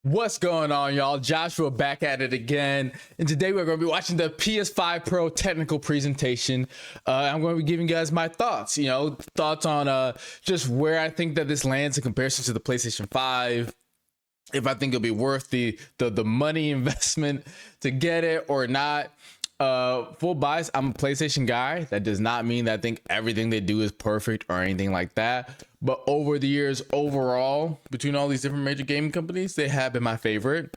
What's going on, y'all? Joshua back at it again, and today we're going to be watching the PS5 Pro technical presentation. I'm going to be giving you guys my thoughts, thoughts on just where I think that this lands in comparison to the PlayStation 5, if I think it'll be worth the money investment to get it or not. Full bias, I'm a PlayStation guy. That does not mean that I think everything they do is perfect or anything like that. But over the years, overall, between all these different major gaming companies, they have been my favorite.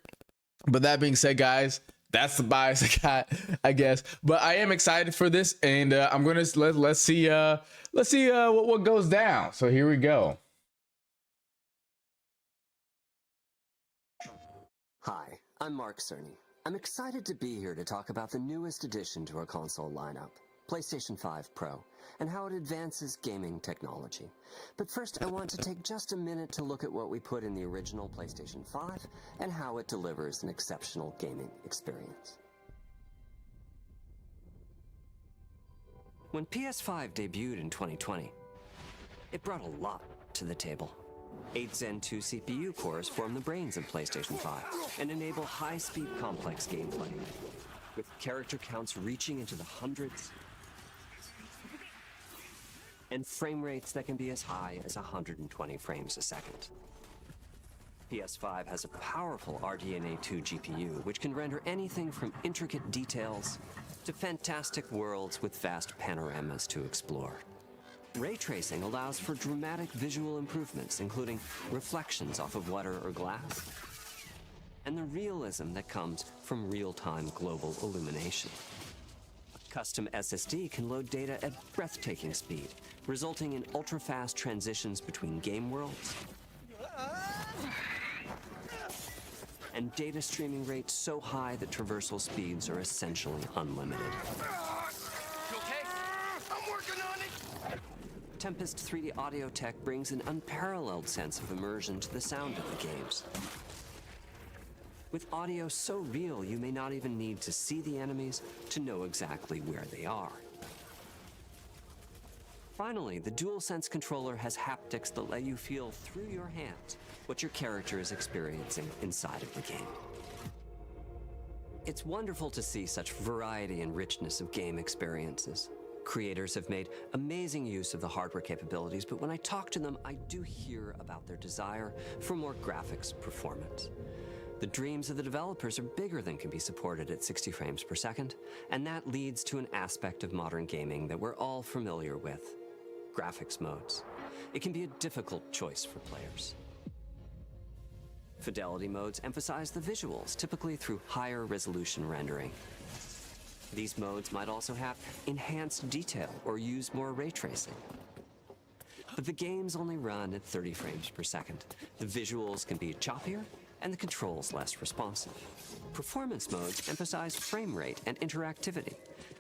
But that being said, guys, that's the bias I got, I guess. But I am excited for this, and I'm gonna let's see what goes down. So here we go. Hi, I'm Mark Cerny. I'm excited to be here to talk about the newest addition to our console lineup, PlayStation 5 Pro, and how it advances gaming technology. But first, I want to take just a minute to look at what we put in the original PlayStation 5 and how it delivers an exceptional gaming experience. When PS5 debuted in 2020, it brought a lot to the table. 8 Zen 2 CPU cores form the brains of PlayStation 5 and enable high-speed complex gameplay, with character counts reaching into the hundreds and frame rates that can be as high as 120 frames a second. PS5 has a powerful RDNA 2 GPU, which can render anything from intricate details to fantastic worlds with vast panoramas to explore. Ray tracing allows for dramatic visual improvements, including reflections off of water or glass, and the realism that comes from real-time global illumination. A custom SSD can load data at breathtaking speed, resulting in ultra-fast transitions between game worlds and data streaming rates so high that traversal speeds are essentially unlimited. Tempest 3D Audio Tech brings an unparalleled sense of immersion to the sound of the games. With audio so real, you may not even need to see the enemies to know exactly where they are. Finally, the DualSense controller has haptics that let you feel through your hands what your character is experiencing inside of the game. It's wonderful to see such variety and richness of game experiences. Creators have made amazing use of the hardware capabilities, but when I talk to them, I do hear about their desire for more graphics performance. The dreams of the developers are bigger than can be supported at 60 frames per second, and that leads to an aspect of modern gaming that we're all familiar with: graphics modes. It can be a difficult choice for players. Fidelity modes emphasize the visuals, typically through higher resolution rendering. These modes might also have enhanced detail or use more ray tracing. But the games only run at 30 frames per second. The visuals can be choppier and the controls less responsive. Performance modes emphasize frame rate and interactivity,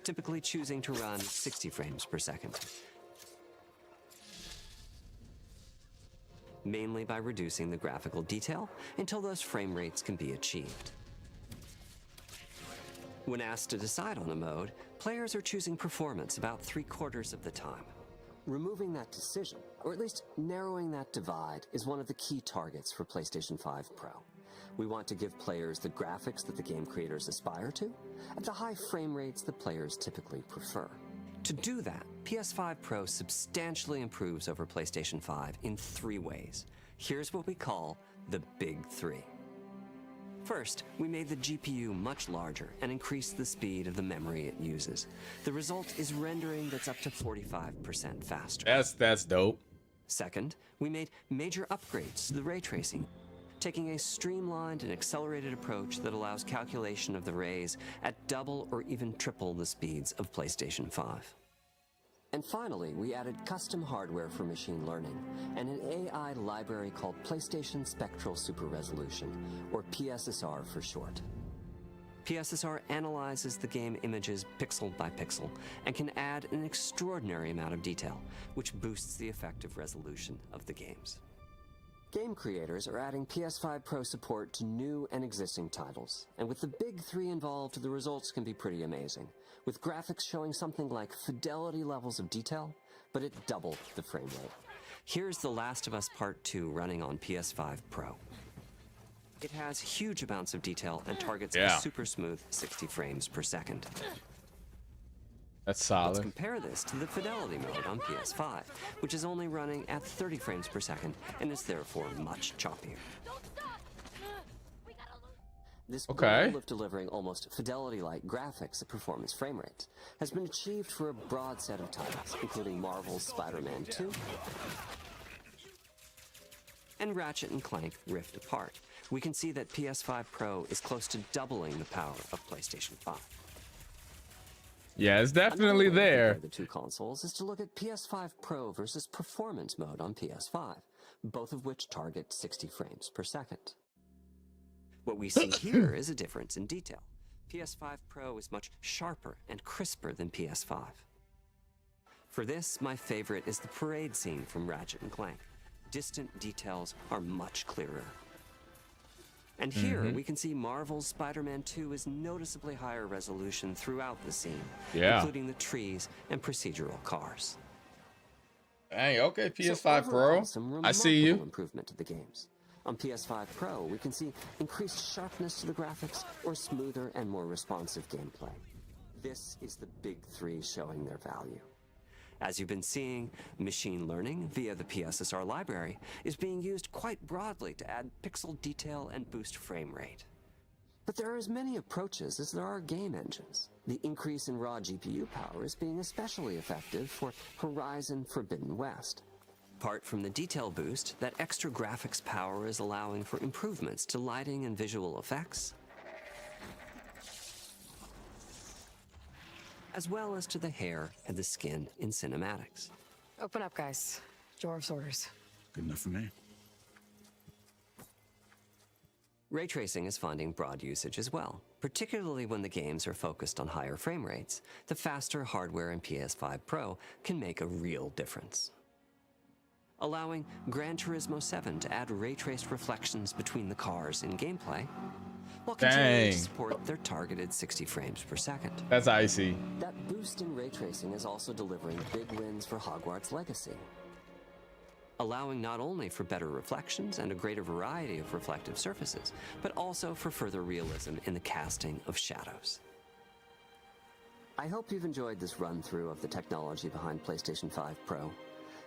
typically choosing to run 60 frames per second, mainly by reducing the graphical detail until those frame rates can be achieved. When asked to decide on a mode, players are choosing performance about 3/4 of the time. Removing that decision, or at least narrowing that divide, is one of the key targets for PlayStation 5 Pro. We want to give players the graphics that the game creators aspire to, at the high frame rates that players typically prefer. To do that, PS5 Pro substantially improves over PlayStation 5 in 3 ways. Here's what we call the Big 3. First, we made the GPU much larger and increased the speed of the memory it uses. The result is rendering that's up to 45% faster. That's dope. Second, we made major upgrades to the ray tracing, taking a streamlined and accelerated approach that allows calculation of the rays at double or even triple the speeds of PlayStation 5. And finally, we added custom hardware for machine learning and an AI library called PlayStation Spectral Super Resolution, or PSSR for short. PSSR analyzes the game images pixel by pixel and can add an extraordinary amount of detail, which boosts the effective resolution of the games. Game creators are adding PS5 Pro support to new and existing titles, and with the Big 3 involved, the results can be pretty amazing, with graphics showing something like fidelity levels of detail, but at double the frame rate. Here's The Last of Us Part 2 running on PS5 Pro. It has huge amounts of detail and targets Yeah. a super smooth 60 frames per second. That's Let's solid. compare this to the fidelity mode on PS5, which is only running at 30 frames per second and is therefore much choppier. This goal of delivering almost fidelity-like graphics at performance frame rates has been achieved for a broad set of titles, including Marvel's Spider-Man 2 and Ratchet & Clank Rift Apart. We can see that PS5 Pro is close to doubling the power of PlayStation 5. Yeah, it's definitely Another way to there. compare the two consoles is to look at PS5 Pro versus Performance mode on PS5, both of which target 60 frames per second. What we see here is a difference in detail. PS5 Pro is much sharper and crisper than PS5. For this, my favorite is the parade scene from Ratchet & Clank. Distant details are much clearer. And here we can see Marvel's Spider-Man 2 is noticeably higher resolution throughout the scene, including the trees and procedural cars. Hey, okay, PS5 So overall, Pro. some I see you. improvement to the games. On PS5 Pro, we can see increased sharpness to the graphics or smoother and more responsive gameplay. This is the big three showing their value. As you've been seeing, machine learning via the PSSR library is being used quite broadly to add pixel detail and boost frame rate. But there are as many approaches as there are game engines. The increase in raw GPU power is being especially effective for Horizon Forbidden West. Apart from the detail boost, that extra graphics power is allowing for improvements to lighting and visual effects, as well as to the hair and the skin in cinematics. Open up, guys. Jorv's orders. Good enough for me. Ray tracing is finding broad usage as well, particularly when the games are focused on higher frame rates. The faster hardware in PS5 Pro can make a real difference. Allowing Gran Turismo 7 to add ray-traced reflections between the cars in gameplay, while continuing to support their targeted 60 frames per second. That's icy. That boost in ray tracing is also delivering big wins for Hogwarts Legacy, allowing not only for better reflections and a greater variety of reflective surfaces, but also for further realism in the casting of shadows. I hope you've enjoyed this run-through of the technology behind PlayStation 5 Pro.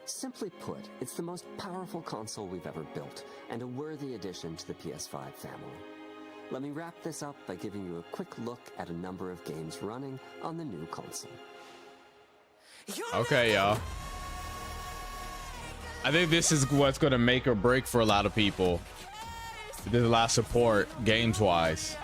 Simply put, it's the most powerful console we've ever built, and a worthy addition to the PS5 family. Let me wrap this up by giving you a quick look at a number of games running on the new console. Okay, y'all. I think this is what's going to make or break for a lot of people. There's a lot of support games-wise.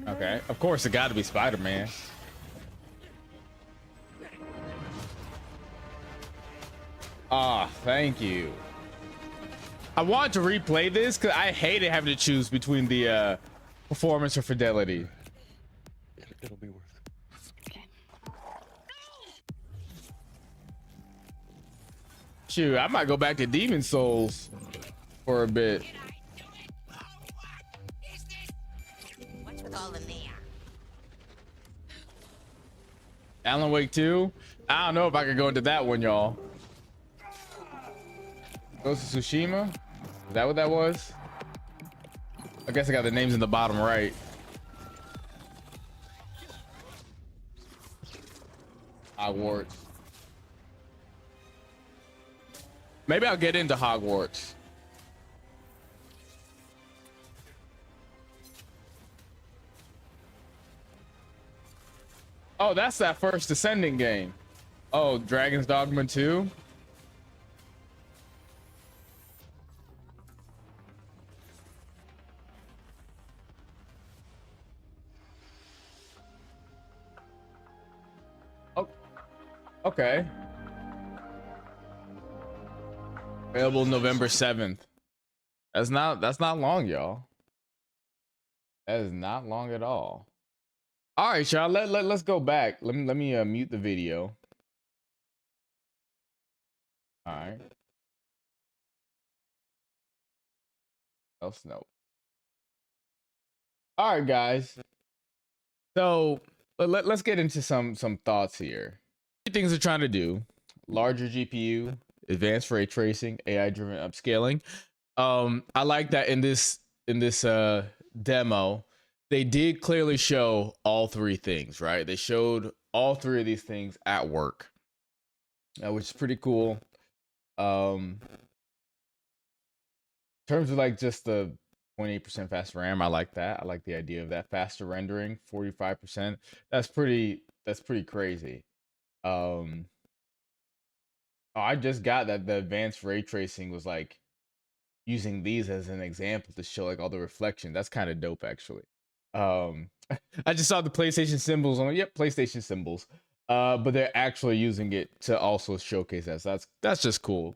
Okay, of course it got to be Spider-Man. Ah, thank you. I wanted to replay this because I hated having to choose between the performance or fidelity. It'll be worth it. Shoot, I might go back to Demon Souls for a bit. What's with all in there? Alan Wake 2? I don't know if I could go into that one, y'all. Ghost of Tsushima? Is that what that was? I guess I got the names in the bottom right. Hogwarts. Maybe I'll get into Hogwarts. Oh, that's that first Descending game. Oh, Dragon's Dogma 2? Oh, okay. Available November 7th. That's not long, y'all. That is not long at all. All right, y'all. Let's go back. Let me mute the video. All right. Else no. All right, guys. So let's get into some thoughts here. Things they're trying to do. larger GPU, advanced ray tracing, AI driven upscaling. I like that in this demo, they did clearly show all three things, right? They showed all three of these things at work, which is pretty cool. In terms of like just the 28% faster RAM, I like that. I like the idea of that faster rendering, 45%. That's pretty crazy. Oh, I just got that the advanced ray tracing was like using these as an example to show like all the reflection. That's kind of dope, actually. I just saw the PlayStation symbols. I'm like, yep, PlayStation symbols. But they're actually using it to also showcase that. So that's just cool.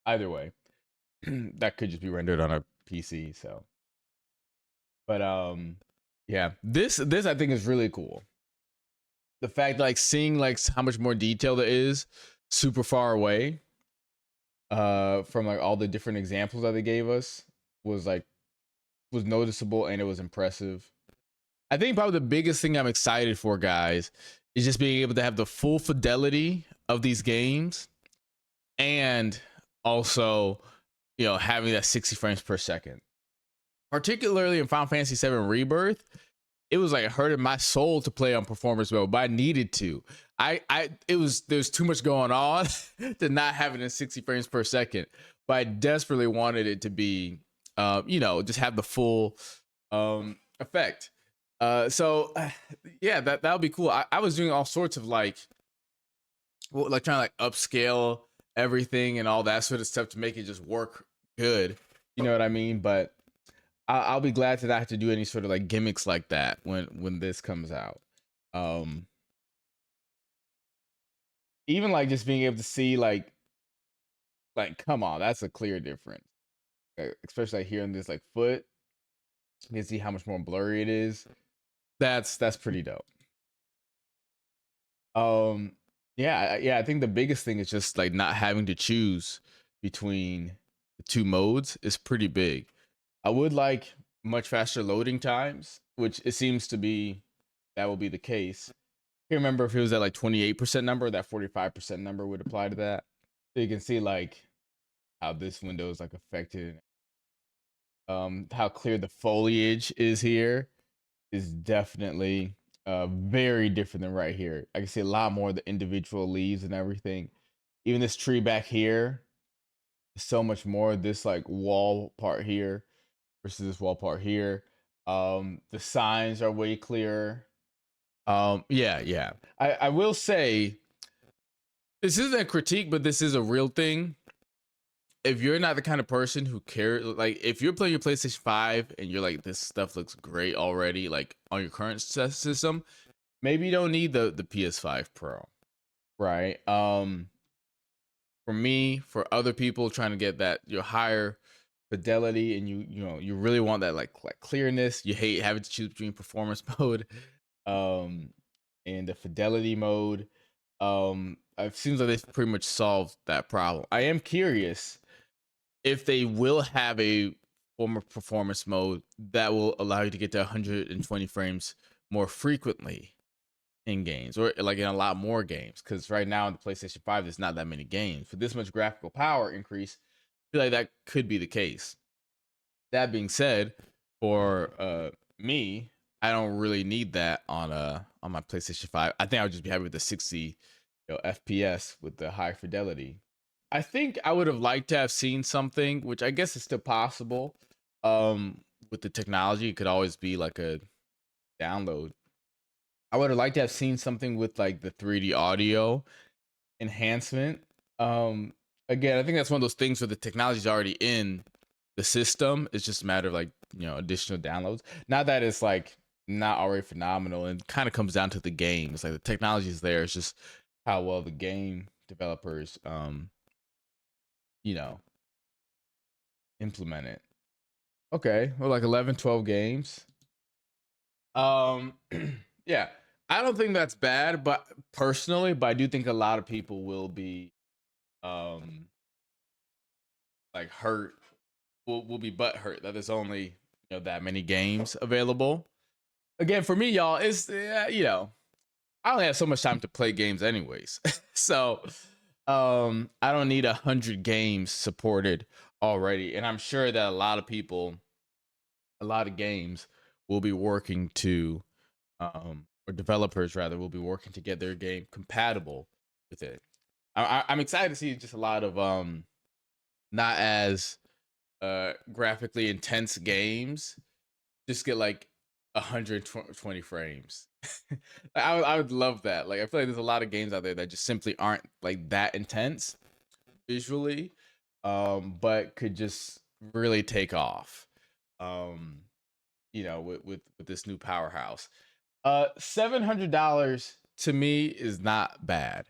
Either way, that could just be rendered on a PC. So, but yeah, this I think is really cool. The fact like seeing like how much more detail there is super far away from like all the different examples that they gave us was noticeable, and it was impressive. I think probably the biggest thing I'm excited for, guys, is just being able to have the full fidelity of these games, and also, you know, having that 60 frames per second. Particularly in Final Fantasy VII Rebirth, it was like hurting my soul to play on performance mode, but I needed to. There's too much going on to not having it in 60 frames per second, but I desperately wanted it to be, you know, just have the full effect. So yeah, that would be cool. I was doing all sorts of like trying to like upscale everything and all that sort of stuff to make it just work good. You know what I mean? But I'll be glad to not have to do any sort of like gimmicks like that when this comes out. Even like just being able to see like come on, that's a clear difference. Especially like here in this like foot, you can see how much more blurry it is. That's pretty dope. Yeah, I think the biggest thing is just like not having to choose between the two modes is pretty big. I would like much faster loading times, which it seems to be that will be the case. I can't remember if it was that like 28% number, that 45% number would apply to that. So you can see like how this window is like affected. How clear the foliage is here is definitely very different than right here. I can see a lot more of the individual leaves and everything. Even this tree back here, so much more. This like wall part here versus this wall part here. The signs are way clearer. Yeah. I will say this isn't a critique, but this is a real thing. If you're not the kind of person who cares, like if you're playing your PlayStation 5 and you're like, this stuff looks great already, like on your current system, maybe you don't need the PS5 Pro, right? For me, for other people trying to get that your higher fidelity, and you know you really want that like clearness, you hate having to choose between performance mode and the fidelity mode. It seems like they've pretty much solved that problem. I am curious if they will have a form of performance mode that will allow you to get to 120 frames more frequently in games, or like in a lot more games, because right now in the PlayStation 5 there's not that many games. For this much graphical power increase, I feel like that could be the case. That being said, for me, I don't really need that on my PlayStation 5. I think I would just be happy with the 60 FPS with the high fidelity. I think I would have liked to have seen something, which I guess is still possible. With the technology, it could always be like a download. I would have liked to have seen something with like the 3D audio enhancement. Again, I think that's one of those things where the technology is already in the system. It's just a matter of like, you know, additional downloads. Not that it's like not already phenomenal, and kind of comes down to the game. It's like the technology is there. It's just how well the game developers, you know, implement it. Okay, well, like 11, 12 games. Yeah, I don't think that's bad, but personally, but I do think a lot of people will be, like hurt, will be butt hurt that there's only, you know, that many games available. Again, for me, y'all, it's you know, I only have so much time to play games anyways. So I don't need 100 games supported already. And I'm sure that a lot of people, a lot of games will be working to or developers rather will be working to get their game compatible with it. I'm excited to see just a lot of not as graphically intense games just get like 120 frames. I would love that. Like I feel like there's a lot of games out there that just simply aren't like that intense visually, but could just really take off. You know, with this new powerhouse. $700 to me is not bad.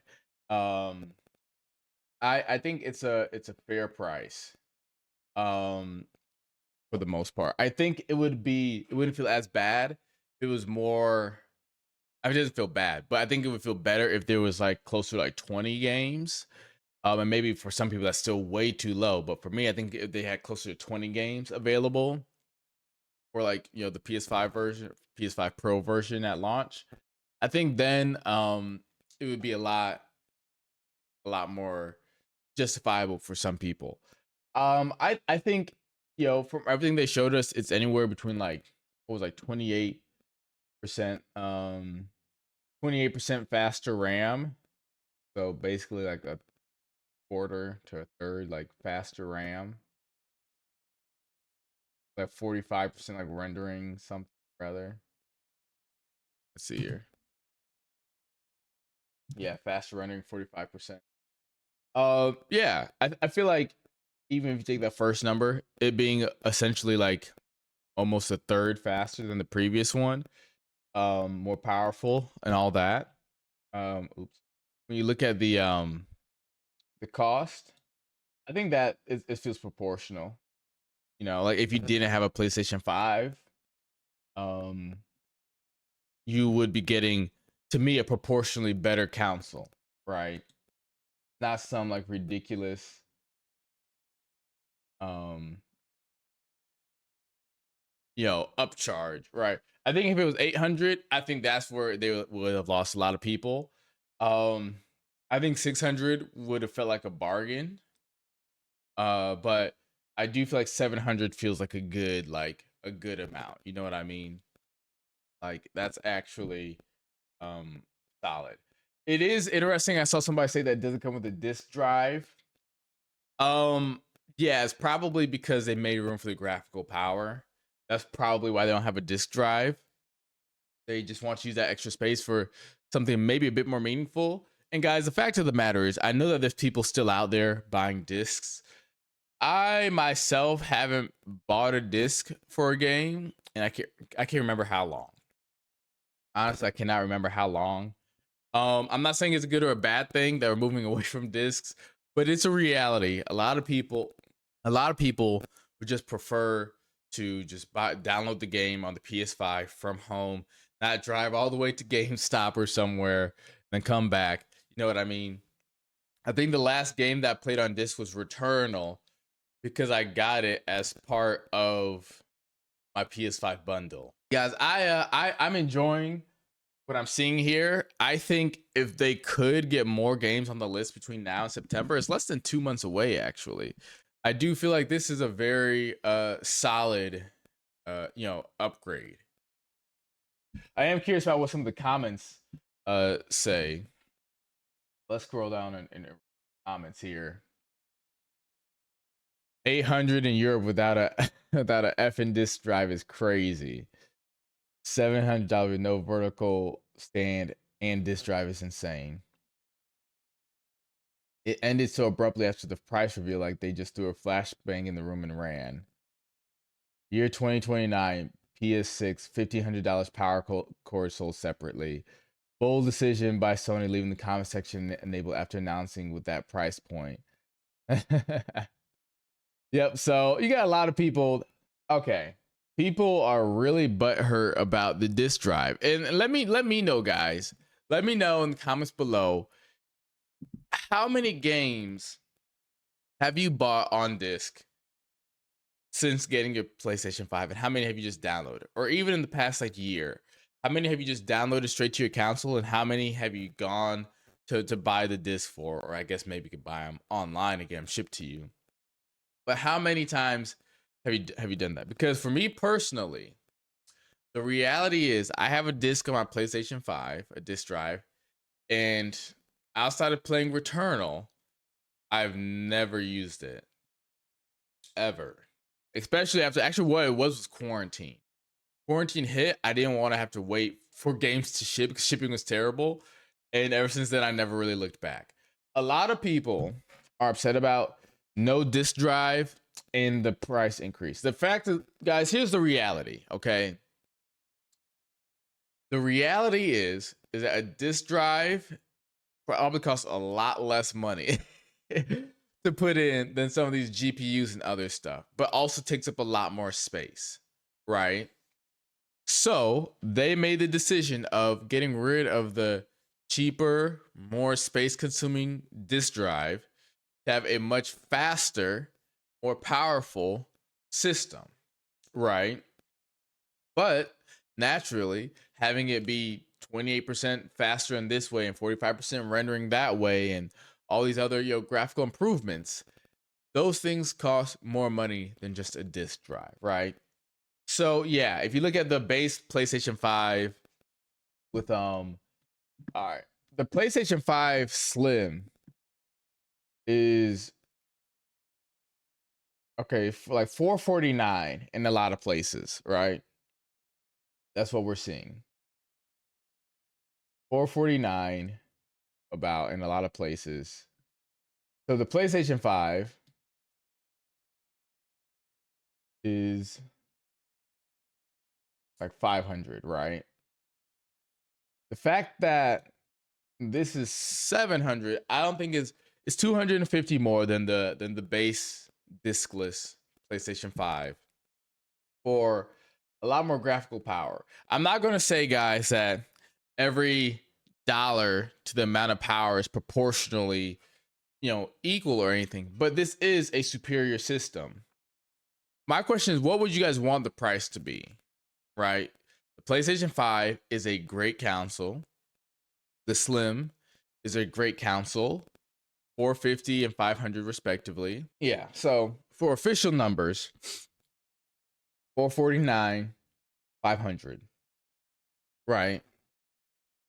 Um, I think it's a fair price. Um, for the most part, I think it wouldn't feel as bad if it was more. I mean, it doesn't feel bad, but I think it would feel better if there was like closer to like 20 games. And maybe for some people that's still way too low, but for me, I think if they had closer to 20 games available for like, you know, the PS5 version, PS5 Pro version at launch, I think then it would be a lot more justifiable for some people. I think, you know, from everything they showed us, it's anywhere between like what was like 28%, 28% faster RAM. So basically like a quarter to a third like faster RAM. Like 45% like rendering something rather. Let's see here. Yeah, faster rendering 45%. Yeah, I feel like even if you take that first number, it being essentially like almost a third faster than the previous one, more powerful and all that. Oops. When you look at the cost, I think that it feels proportional. You know, like if you didn't have a PlayStation 5, um, you would be getting, to me, a proportionally better console, right? Not some like ridiculous um you know, upcharge, right? I think if it was 800, I think that's where they would have lost a lot of people. Um, I think 600 would have felt like a bargain. But I do feel like 700 feels like a good amount. You know what I mean? Like that's actually um solid. It is interesting. I saw somebody say that it doesn't come with a disk drive. Um, yeah, it's probably because they made room for the graphical power. That's probably why they don't have a disk drive. They just want to use that extra space for something maybe a bit more meaningful. And guys, the fact of the matter is, I know that there's people still out there buying discs. I myself haven't bought a disc for a game, and I can't remember how long. Honestly, I cannot remember how long. I'm not saying it's a good or a bad thing that we're moving away from discs, but it's a reality. A lot of people would just prefer to just download the game on the PS5 from home, not drive all the way to GameStop or somewhere, then come back. You know what I mean? I think the last game that I played on disc was Returnal because I got it as part of my PS5 bundle. Guys, I'm enjoying what I'm seeing here. I think if they could get more games on the list between now and September, it's less than 2 months away actually. I do feel like this is a very solid you know, upgrade. I am curious about what some of the comments say. Let's scroll down in comments here. 800 in Europe without a without a effing disk drive is crazy. $700 with no vertical stand and disk drive is insane. It ended so abruptly after the price reveal, like they just threw a flashbang in the room and ran. Year 2029, PS6, $1,500 power cord sold separately. Bold decision by Sony leaving the comment section enabled after announcing with that price point. Yep, so you got a lot of people. Okay. People are really butthurt about the disk drive. And let me know, guys. Let me know in the comments below. How many games have you bought on disc since getting your PlayStation 5? And how many have you just downloaded? Or even in the past like year? how many have you just downloaded straight to your console, and how many have you gone to buy the disc for? Or I guess maybe you could buy them online and get them shipped to you. But how many times have you done that? Because for me personally, the reality is I have a disc on my PlayStation 5, a disc drive, and outside of playing Returnal, I've never used it ever. Especially after what it was quarantine. Quarantine hit, I didn't want to have to wait for games to ship because shipping was terrible. And ever since then, I never really looked back. A lot of people are upset about no disk drive and the price increase. The fact that, guys, here's the reality, okay? The reality is that a disk drive probably costs a lot less money to put in than some of these GPUs and other stuff, but also takes up a lot more space, right? So they made the decision of getting rid of the cheaper, more space consuming disk drive to have a much faster, more powerful system, right? But naturally, having it be 28% faster in this way and 45% rendering that way and all these other graphical improvements, those things cost more money than just a disk drive, right? So yeah, if you look at the base PlayStation 5 with all right, the PlayStation 5 Slim is okay for like $449 in a lot of places, right? That's what we're seeing. $449 about in a lot of places. So the PlayStation 5 is like 500, right? The fact that this is 700, I don't think it's 250 more than the base diskless PlayStation 5 for a lot more graphical power. I'm not going to say, guys, that every dollar to the amount of power is proportionally, equal or anything, but this is a superior system. My question is, what would you guys want the price to be, right? The PlayStation 5 is a great console. The Slim is a great console, 450 and 500 respectively. Yeah, so for official numbers, 449, 500, right?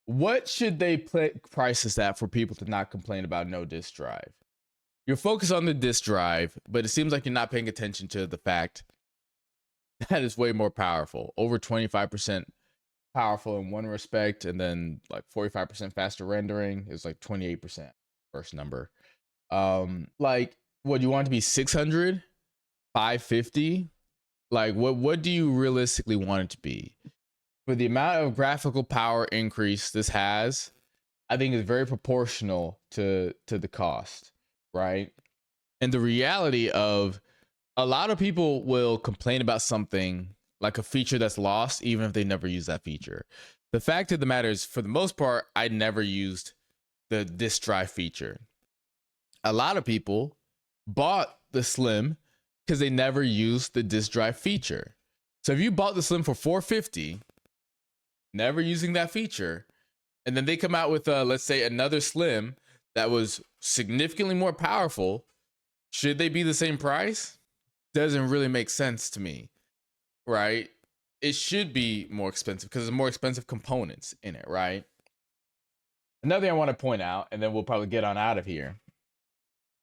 What should they price this at for people to not complain about no disk drive? You're focused on the disk drive, but it seems like you're not paying attention to the fact that it's way more powerful, over 25% powerful in one respect, and then like 45% faster rendering is like 28% first number. Like, what, you want it to be 600, 550? Like, what do you realistically want it to be? For the amount of graphical power increase this has, I think is very proportional to the cost, right? And the reality of, a lot of people will complain about something like a feature that's lost, even if they never use that feature. The fact of the matter is, for the most part, I never used the disk drive feature. A lot of people bought the Slim because they never used the disk drive feature. So if you bought the Slim for $450, never using that feature, and then they come out with let's say another Slim that was significantly more powerful, should they be the same price? Doesn't really make sense to me, right? It should be more expensive because there's more expensive components in it, right? Another thing I want to point out, and then we'll probably get on out of here.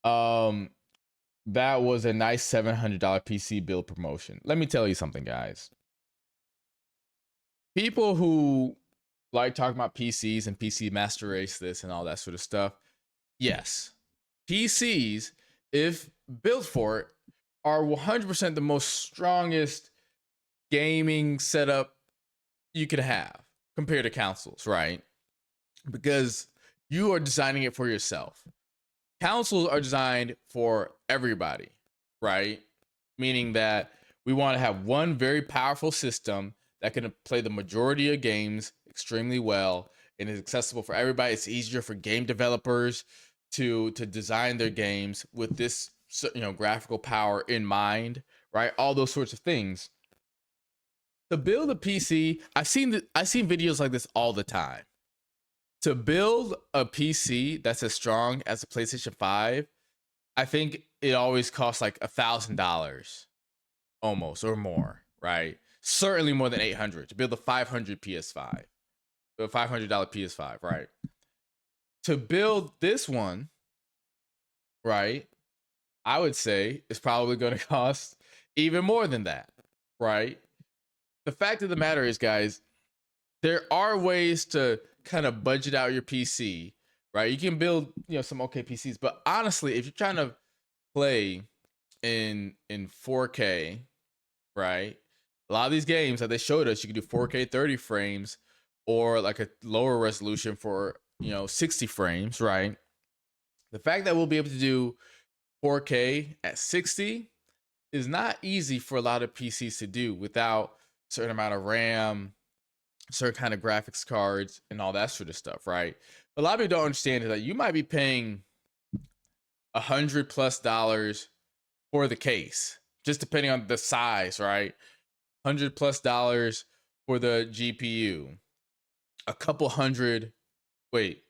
That was a nice $700 PC build promotion. Let me tell you something, guys. People who like talking about PCs and PC master race this and all that sort of stuff, yes, PCs, if built for it, are 100% the most strongest gaming setup you could have compared to consoles, right? Because you are designing it for yourself. Consoles are designed for everybody, right? Meaning that we want to have one very powerful system that can play the majority of games extremely well and is accessible for everybody. It's easier for game developers to design their games with this, graphical power in mind, right? All those sorts of things. To build a PC, I've seen videos like this all the time. To build a PC that's as strong as a PlayStation 5, I think it always costs like $1,000 almost or more, right? Certainly more than 800 to build a 500 PS5, a $500 PS5, right? To build this one, right, I would say it's probably going to cost even more than that, right? The fact of the matter is, guys, there are ways to kind of budget out your PC, right? You can build, some okay PCs, but honestly, if you're trying to play in 4K, right? A lot of these games that they showed us, you can do 4K 30 frames or like a lower resolution for, 60 frames, right? The fact that we'll be able to do 4K at 60 is not easy for a lot of PCs to do without a certain amount of RAM, certain kind of graphics cards, and all that sort of stuff, right? But a lot of people don't understand is that you might be paying $100+ for the case, just depending on the size, right? $100+ for the GPU, a couple hundred. Wait,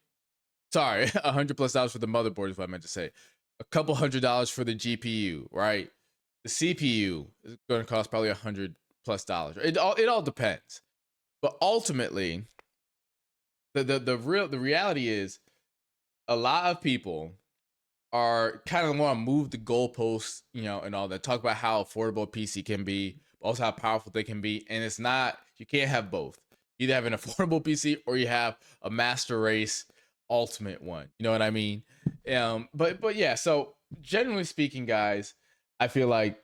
sorry, $100+ for the motherboard is what I meant to say. A couple $100 for the GPU, right? The CPU is going to cost probably $100+. It all depends. But ultimately, the reality is a lot of people are kind of want to move the goalposts, and all that. Talk about how affordable a PC can be, but also how powerful they can be. And it's not, you can't have both. You either have an affordable PC or you have a master race ultimate one. You know what I mean? But yeah, so generally speaking, guys, I feel like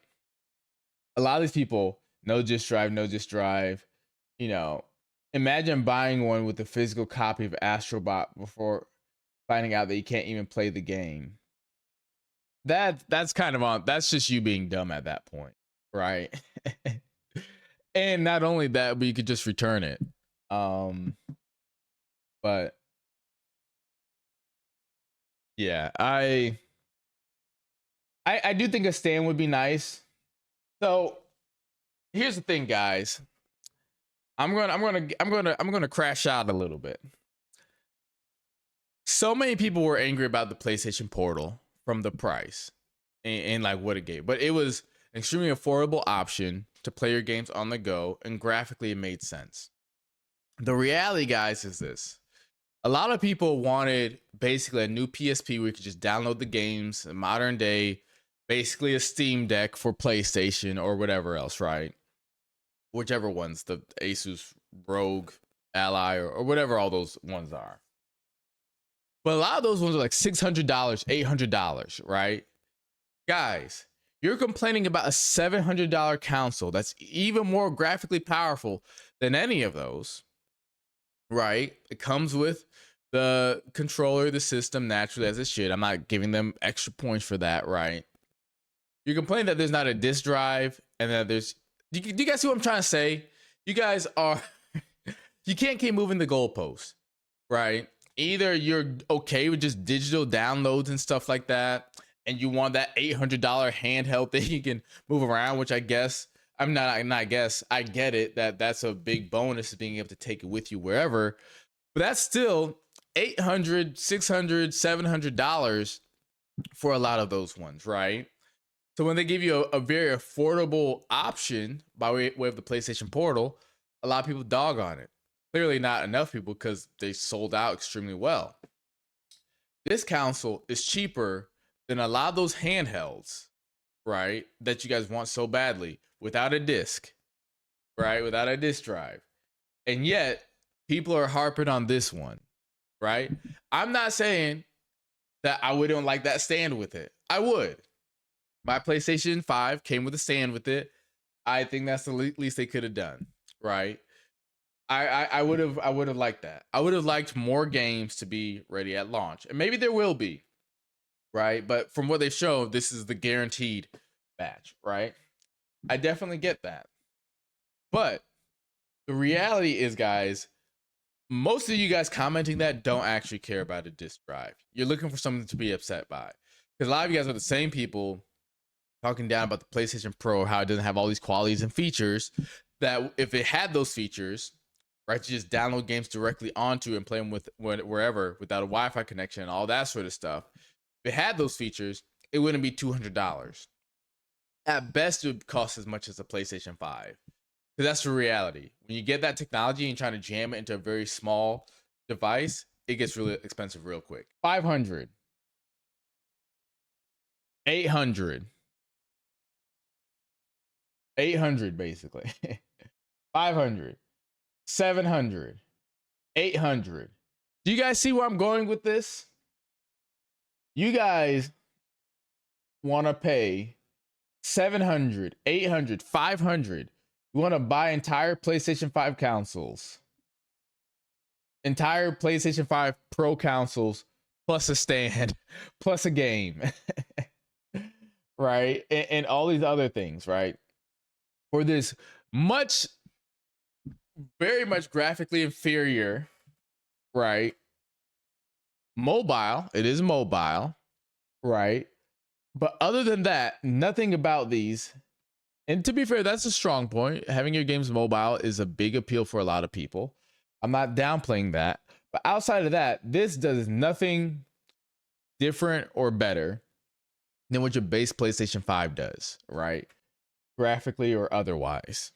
a lot of these people, no disk drive, imagine buying one with a physical copy of Astrobot before finding out that you can't even play the game. That's just you being dumb at that point, right? And not only that, but you could just return it. But yeah, I do think a stand would be nice. So here's the thing, guys. I'm gonna crash out a little bit. So many people were angry about the PlayStation Portal from the price and like what it gave, but it was an extremely affordable option to play your games on the go, and graphically it made sense. The reality, guys, is this: a lot of people wanted basically a new PSP where you could just download the games, a modern day, basically a Steam Deck for PlayStation or whatever else, right? Whichever ones, the Asus Rogue Ally or whatever all those ones are. But a lot of those ones are like $600, $800, right? Guys, you're complaining about a $700 console that's even more graphically powerful than any of those, right? It comes with the controller, the system, naturally, as it should. I'm not giving them extra points for that, right? You're complaining that there's not a disk drive and that there's... Do you guys see what I'm trying to say? You guys are... You can't keep moving the goalposts, right? Either you're okay with just digital downloads and stuff like that, and you want that $800 handheld that you can move around, which I guess... I get it, that's a big bonus, is being able to take it with you wherever, but that's still $800, $600, $700 for a lot of those ones, right? So when they give you a very affordable option by way of the PlayStation Portal, a lot of people dog on it. Clearly not enough people, because they sold out extremely well. This console is cheaper than a lot of those handhelds, right, that you guys want so badly, without a disc, right? Without a disc drive. And yet, people are harping on this one, right? I'm not saying that I wouldn't like that stand with it. I would. My PlayStation 5 came with a stand with it. I think that's the least they could have done, right? I would have liked that. I would have liked more games to be ready at launch. And maybe there will be, right? But from what they've shown, this is the guaranteed batch, right? I definitely get that. But the reality is, guys, most of you guys commenting that don't actually care about a disk drive. You're looking for something to be upset by. Because a lot of you guys are the same people talking down about the PlayStation Pro, how it doesn't have all these qualities and features that if it had those features, right, to just download games directly onto and play them with wherever without a Wi-Fi connection and all that sort of stuff. If it had those features, it wouldn't be $200. At best, it would cost as much as a PlayStation 5. Because that's the reality. When you get that technology and trying to jam it into a very small device, it gets really expensive real quick. 500, 800, 800 basically. 500, 700, 800. Do you guys see where I'm going with this? You guys want to pay 700, 800, 500. You want to buy entire PlayStation 5 consoles, entire PlayStation 5 Pro consoles, plus a stand, plus a game, right? And all these other things, right? For this very much graphically inferior, right? Mobile, it is mobile, right? But other than that, nothing about these. And to be fair, that's a strong point. Having your games mobile is a big appeal for a lot of people. I'm not downplaying that. But outside of that, this does nothing different or better than what your base PlayStation 5 does, right? Graphically or otherwise.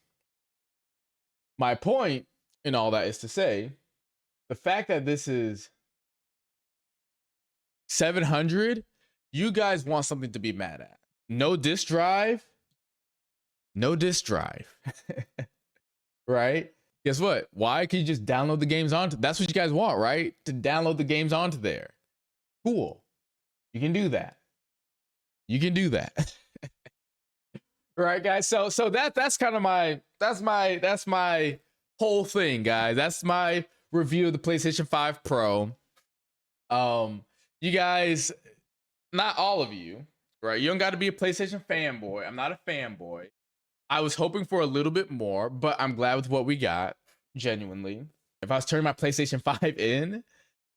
My point in all that is to say, the fact that this is 700, you guys want something to be mad at. No disk drive. No disk drive. Right? Guess what? Why? Can you just download the games onto? That's what you guys want, right? To download the games onto there. Cool. You can do that. You can do that. Right, guys? So that's kind of my whole thing, guys. That's my review of the PlayStation 5 Pro. You guys, not all of you, right? You don't got to be a PlayStation fanboy. I'm not a fanboy. I was hoping for a little bit more, but I'm glad with what we got, genuinely. If I was turning my PlayStation 5 in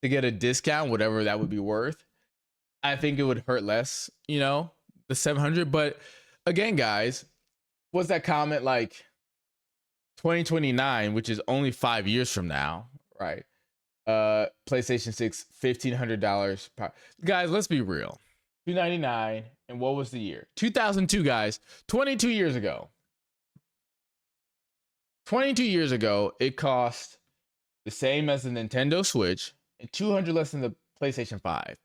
to get a discount, whatever that would be worth, I think it would hurt less, the 700. But again, guys, what's that comment like 2029, which is only 5 years from now, right? PlayStation 6, $1,500. Guys, let's be real. $299, and what was the year? 2002, guys. 22 years ago. 22 years ago, it cost the same as the Nintendo Switch and $200 less than the PlayStation 5.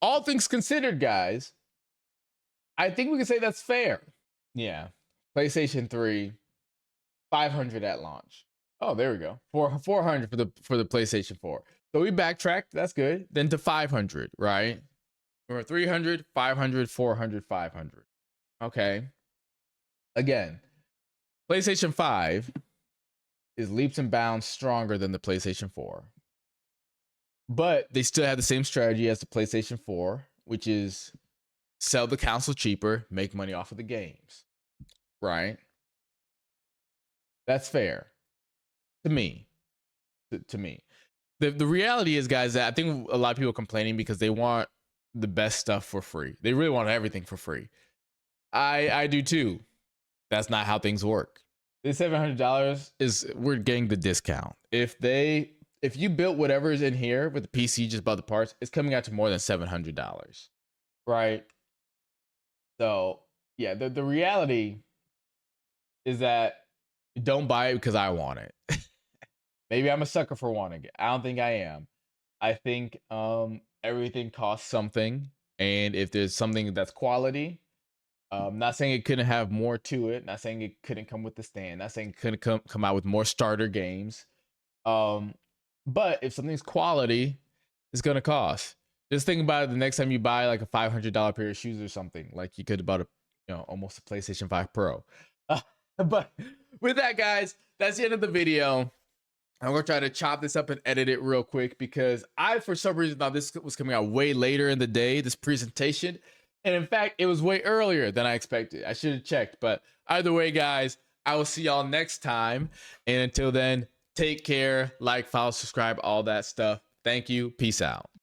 All things considered, guys, I think we can say that's fair. Yeah. PlayStation 3, $500 at launch. Oh, there we go. $400 for the PlayStation 4. So we backtracked. That's good. Then to $500, right? Remember, $300, $500, $400, $500. Okay. Again, PlayStation 5 is leaps and bounds stronger than the PlayStation 4. But they still have the same strategy as the PlayStation 4, which is sell the console cheaper, make money off of the games. Right? That's fair. To me. To me. The reality is, guys, that I think a lot of people are complaining because they want the best stuff for free. They really want everything for free. I do too. That's not how things work. This $700 is, we're getting the discount. If you built whatever is in here with the PC, just bought the parts, it's coming out to more than $700, right? So yeah, the reality is that don't buy it because I want it. Maybe I'm a sucker for wanting it. I don't think I am. I think everything costs something, and if there's something that's quality, not saying it couldn't have more to it, not saying it couldn't come with the stand, not saying it couldn't come out with more starter games, but if something's quality, it's gonna cost. Just think about it the next time you buy like a $500 pair of shoes or something, like you could have bought almost a PlayStation 5 Pro. But with that, guys, that's the end of the video. I'm gonna try to chop this up and edit it real quick because I, for some reason, thought this was coming out way later in the day, this presentation. And in fact, it was way earlier than I expected. I should have checked. But either way, guys, I will see y'all next time. And until then, take care, like, follow, subscribe, all that stuff. Thank you. Peace out.